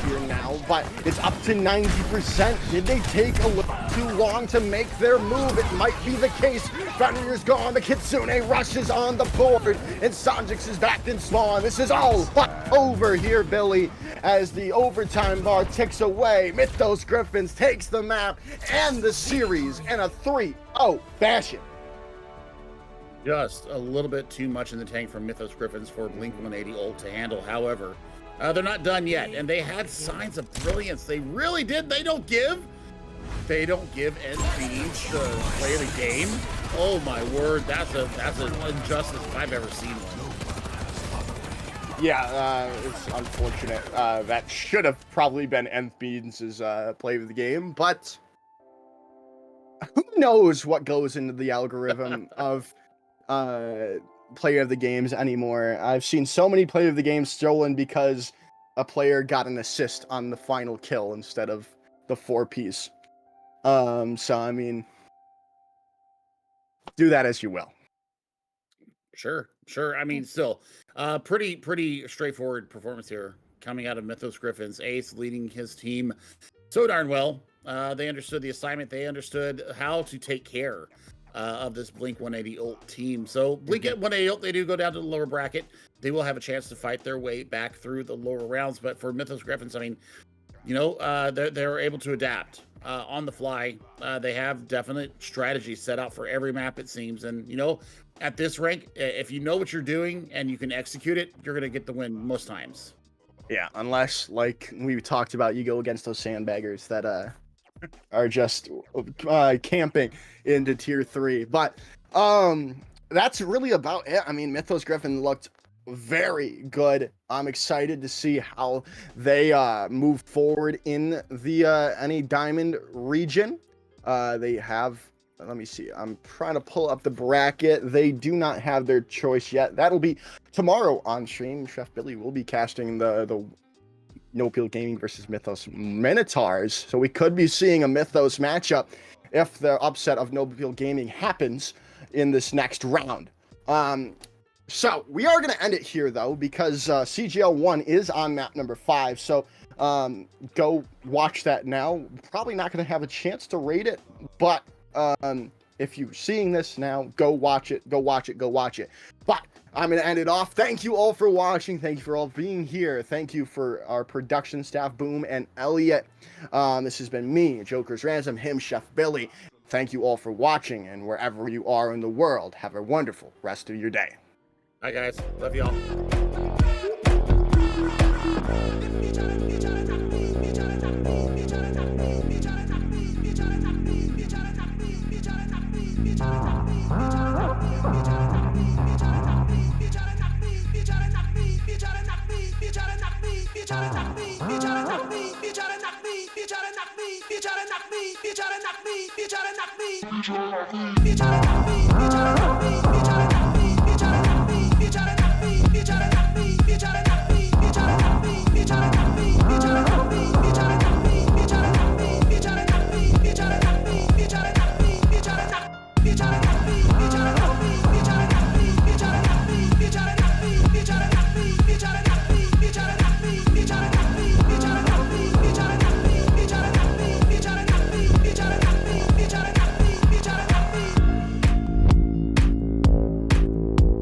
here now, but it's up to 90%. Did they take a little too long to make their move? It might be the case. Fenrir's gone, the Kitsune rushes on the board, and Sanjix is back in spawn. This is all over here, Billy, as the overtime bar ticks away. Mythos Griffins takes the map and the series in a 3-0 fashion. Just a little bit too much in the tank from Mythos Griffins for Blink-180 ult to handle. However, they're not done yet, and they had signs of brilliance. They really did. They don't give NBs to play the game. Oh my word, that's an injustice if I've ever seen one. Yeah, it's unfortunate. That should have probably been Nth Beans' play of the game, but who knows what goes into the algorithm of player of the games anymore. I've seen so many player of the games stolen because a player got an assist on the final kill instead of the 4-piece. So I mean, do that as you will. Sure. I mean, still, pretty straightforward performance here coming out of Mythos Griffins. Ace leading his team so darn well. They understood the assignment. They understood how to take care of this blink-180 ult team. So blink-180 ult, they do go down to the lower bracket. They will have a chance to fight their way back through the lower rounds. But for Mythos Griffins, I mean, you know, they're able to adapt on the fly. They have definite strategies set out for every map, it seems. And, you know, at this rank, if you know what you're doing and you can execute it, you're going to get the win most times. Yeah, unless, like we talked about, you go against those sandbaggers that are just camping into tier 3. But that's really about it. I mean, Mythos Griffin looked very good. I'm excited to see how they move forward in the NA Diamond region. They have, let me see, I'm trying to pull up the bracket. They do not have their choice yet. That'll be tomorrow on stream. Chef Billy will be casting the No Peel Gaming versus Mythos Minotaurs. So we could be seeing a Mythos matchup if the upset of No Peel Gaming happens in this next round. So we are going to end it here, though, because CGL 1 is on map number 5. So go watch that now. Probably not going to have a chance to rate it, but if you're seeing this now, go watch it. But I'm going to end it off. Thank you all for watching. Thank you for all being here. Thank you for our production staff, Boom and Elliot. This has been me, Joker's Ransom, him, Chef Billy. Thank you all for watching, and wherever you are in the world, have a wonderful rest of your day. Bye, guys. Love y'all. Be